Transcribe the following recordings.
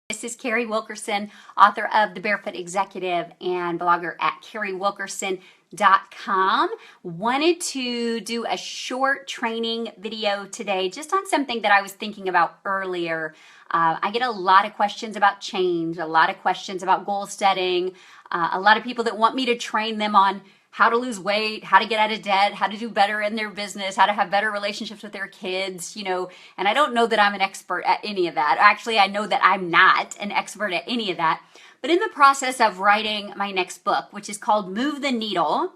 This is Carrie Wilkerson, author of The Barefoot Executive and blogger at carriewilkerson.com. Wanted to do a short training video today just on something that I was thinking about earlier. I get a lot of questions about change, a lot of questions about goal setting, a lot of people that want me to train them on how to lose weight, how to get out of debt, how to do better in their business, how to have better relationships with their kids, and I don't know that I'm an expert at any of that. Actually, I know that I'm not an expert at any of that. But in the process of writing my next book, which is called Move the Needle,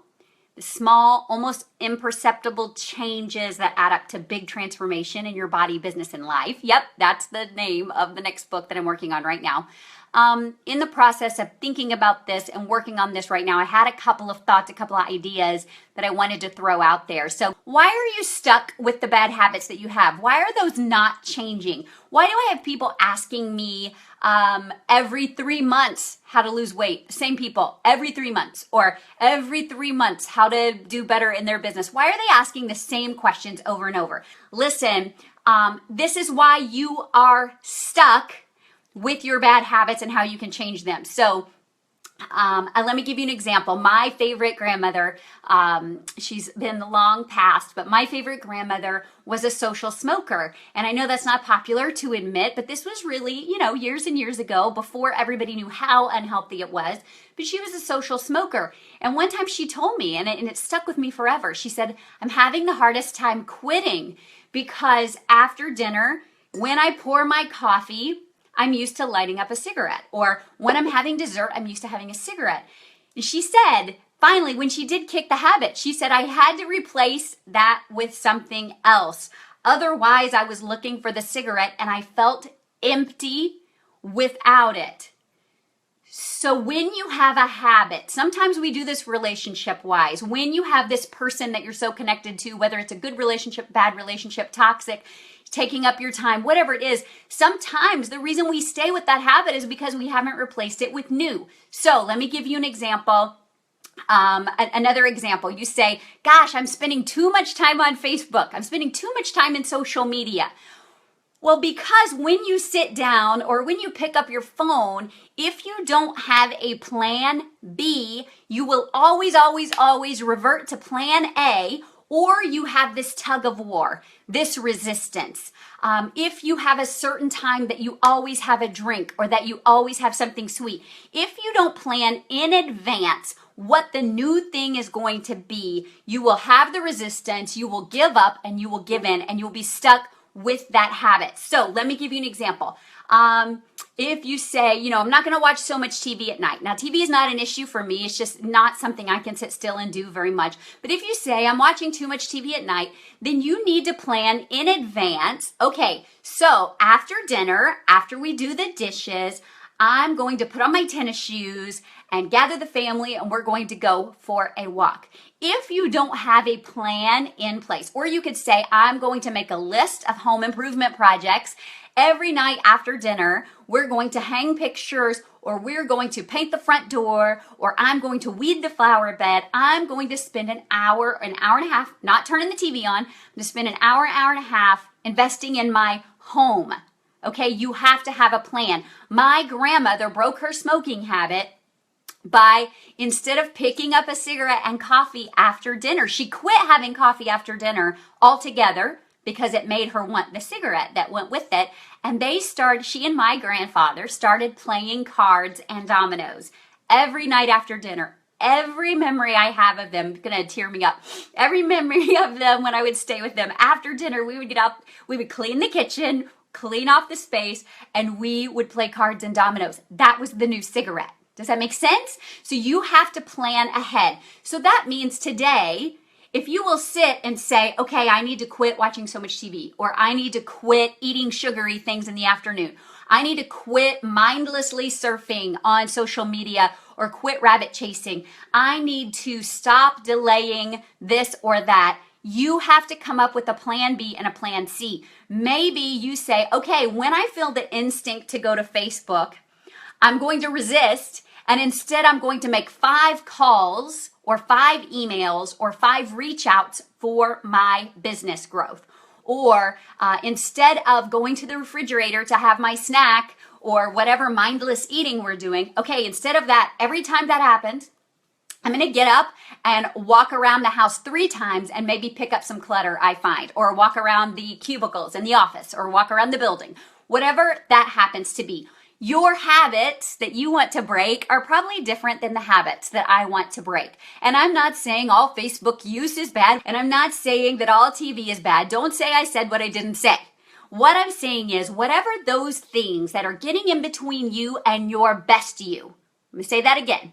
the small, almost imperceptible changes that add up to big transformation in your body, business, and life. Yep, that's the name of the next book that I'm working on right now. In the process of thinking about this and working on this right now, I had a couple of thoughts, a couple of ideas that I wanted to throw out there. So why are you stuck with the bad habits that you have? Why are those not changing? Why do I have people asking me every 3 months how to lose weight? Same people, every 3 months, or every 3 months how to do better in their business. Why are they asking the same questions over and over? Listen, this is why you are stuck with your bad habits and how you can change them. So let me give you an example. My favorite grandmother, she's been long past, but my favorite grandmother was a social smoker. And I know that's not popular to admit, but this was really, years and years ago before everybody knew how unhealthy it was. But she was a social smoker. And one time she told me, and it stuck with me forever, she said, I'm having the hardest time quitting because after dinner, when I pour my coffee, I'm used to lighting up a cigarette, or when I'm having dessert, I'm used to having a cigarette. And she said, finally, when she did kick the habit, she said, I had to replace that with something else. Otherwise, I was looking for the cigarette and I felt empty without it. So when you have a habit, sometimes we do this relationship-wise. When you have this person that you're so connected to, whether it's a good relationship, bad relationship, toxic, taking up your time, whatever it is, sometimes the reason we stay with that habit is because we haven't replaced it with new. So let me give you an example. Another example, you say, gosh, I'm spending too much time on Facebook. I'm spending too much time in social media. Well, because when you sit down or when you pick up your phone, if you don't have a plan B, you will always revert to plan A, or you have this tug of war, this resistance. If you have a certain time that you always have a drink or that you always have something sweet, if you don't plan in advance what the new thing is going to be, you will have the resistance, you will give up, and you will give in, and you'll be stuck with that habit. So let me give you an example. If you say, I'm not going to watch so much TV at night. Now, TV is not an issue for me. It's just not something I can sit still and do very much. But if you say I'm watching too much TV at night, then you need to plan in advance. Okay, so after dinner, after we do the dishes, I'm going to put on my tennis shoes and gather the family, and we're going to go for a walk. If you don't have a plan in place, or you could say, I'm going to make a list of home improvement projects. Every night after dinner, we're going to hang pictures, or we're going to paint the front door, or I'm going to weed the flower bed. I'm going to spend an hour and a half, not turning the TV on. I'm going to spend an hour and a half investing in my home. Okay, you have to have a plan. My grandmother broke her smoking habit by, instead of picking up a cigarette and coffee after dinner, she quit having coffee after dinner altogether because it made her want the cigarette that went with it. And she and my grandfather started playing cards and dominoes every night after dinner. Every memory I have of them, gonna tear me up. Every memory of them when I would stay with them after dinner, we would get up, we would clean the kitchen, clean off the space, and we would play cards and dominoes. That was the new cigarette. Does that make sense? So you have to plan ahead. So that means today, if you will sit and say, okay, I need to quit watching so much TV, or I need to quit eating sugary things in the afternoon. I need to quit mindlessly surfing on social media or quit rabbit chasing. I need to stop delaying this or that. You have to come up with a plan B and a plan C. Maybe you say, okay, when I feel the instinct to go to Facebook, I'm going to resist, and instead I'm going to make 5 calls or 5 emails or 5 reach outs for my business growth. Or instead of going to the refrigerator to have my snack or whatever mindless eating we're doing. Okay, instead of that, every time that happens, I'm going to get up and walk around the house 3 times and maybe pick up some clutter I find, or walk around the cubicles in the office, or walk around the building, whatever that happens to be. Your habits that you want to break are probably different than the habits that I want to break. And I'm not saying all Facebook use is bad, and I'm not saying that all TV is bad. Don't say I said what I didn't say. What I'm saying is, whatever those things that are getting in between you and your best you, let me say that again.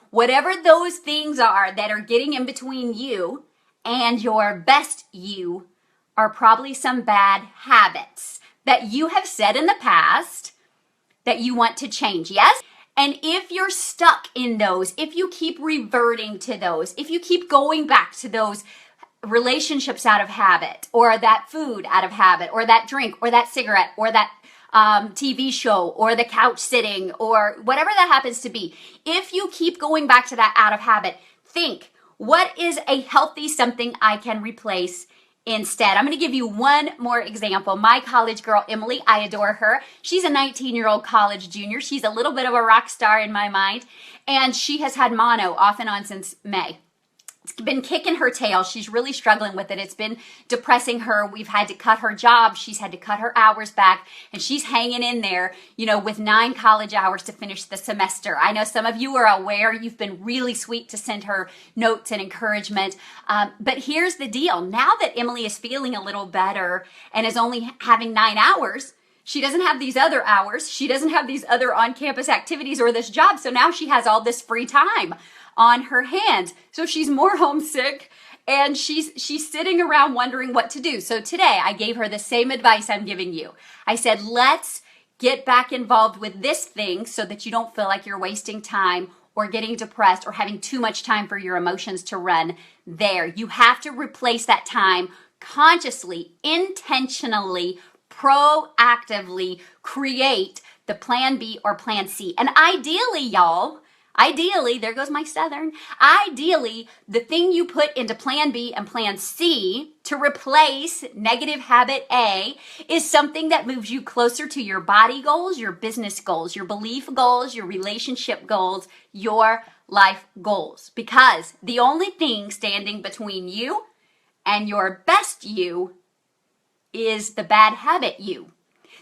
Whatever those things are that are getting in between you and your best you are probably some bad habits that you have said in the past that you want to change, yes? And if you're stuck in those, if you keep reverting to those, if you keep going back to those relationships out of habit, or that food out of habit, or that drink, or that cigarette, or that TV show, or the couch sitting, or whatever that happens to be, if you keep going back to that out of habit, think, what is a healthy something I can replace instead? I'm going to give you one more example. My college girl, Emily, I adore her. She's a 19-year-old college junior. She's a little bit of a rock star in my mind, and she has had mono off and on since May. It's been kicking her tail. She's really struggling with it. It's been depressing her. We've had to cut her job. She's had to cut her hours back, and she's hanging in there, with 9 college hours to finish the semester. I know some of you are aware. You've been really sweet to send her notes and encouragement. But here's the deal. Now that Emily is feeling a little better and is only having 9 hours, she doesn't have these other hours. She doesn't have these other on-campus activities or this job. So now she has all this free time on her hands. So she's more homesick, and she's sitting around wondering what to do. So today I gave her the same advice I'm giving you. I said, let's get back involved with this thing so that you don't feel like you're wasting time or getting depressed or having too much time for your emotions to run there. You have to replace that time consciously, intentionally, proactively create the plan B or plan C. And ideally, y'all, there goes my Southern. Ideally, the thing you put into plan B and plan C to replace negative habit A is something that moves you closer to your body goals, your business goals, your belief goals, your relationship goals, your life goals. Because the only thing standing between you and your best you is the bad habit you.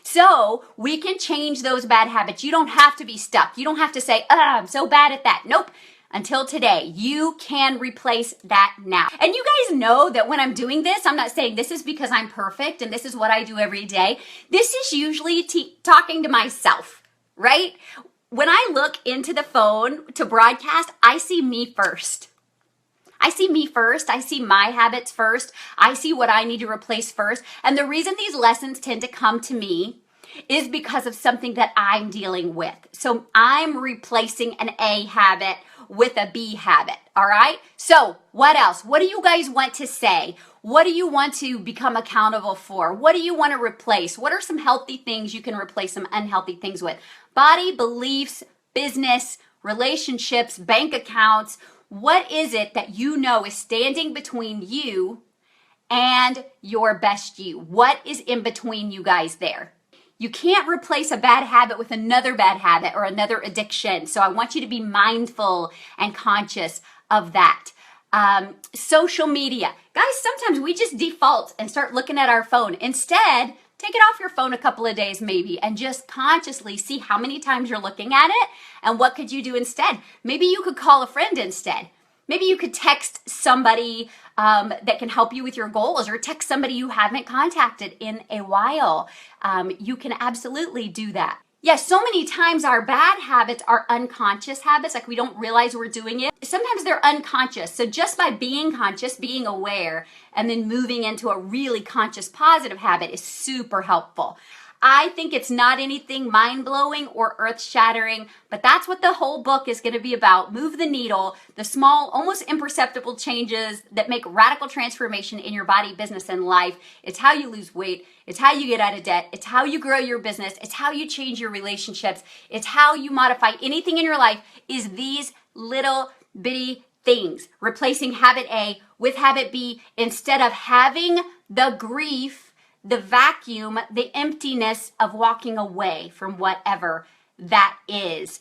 So we can change those bad habits. You don't have to be stuck. You don't have to say, I'm so bad at that. Nope. Until today, you can replace that now. And you guys know that when I'm doing this, I'm not saying this is because I'm perfect and this is what I do every day. This is usually talking to myself, right? When I look into the phone to broadcast, I see me first. I see me first. I see my habits first. I see what I need to replace first. And the reason these lessons tend to come to me is because of something that I'm dealing with. So I'm replacing an A habit with a B habit. All right. So what else? What do you guys want to say? What do you want to become accountable for? What do you want to replace? What are some healthy things you can replace some unhealthy things with? Body, beliefs, business, relationships, bank accounts. What is it that you know is standing between you and your best you? What is in between you guys there? You can't replace a bad habit with another bad habit or another addiction. So I want you to be mindful and conscious of that. Social media. Guys, sometimes we just default and start looking at our phone. Instead, take it off your phone a couple of days maybe and just consciously see how many times you're looking at it and what could you do instead. Maybe you could call a friend instead. Maybe you could text somebody that can help you with your goals, or text somebody you haven't contacted in a while. You can absolutely do that. Yes, so many times our bad habits are unconscious habits, like we don't realize we're doing it. Sometimes they're unconscious. So just by being conscious, being aware, and then moving into a really conscious positive habit is super helpful. I think it's not anything mind-blowing or earth-shattering, but that's what the whole book is going to be about. Move the needle, the small, almost imperceptible changes that make radical transformation in your body, business, and life. It's how you lose weight. It's how you get out of debt. It's how you grow your business. It's how you change your relationships. It's how you modify anything in your life is these little bitty things. Replacing habit A with habit B instead of having the grief the vacuum, the emptiness of walking away from whatever that is.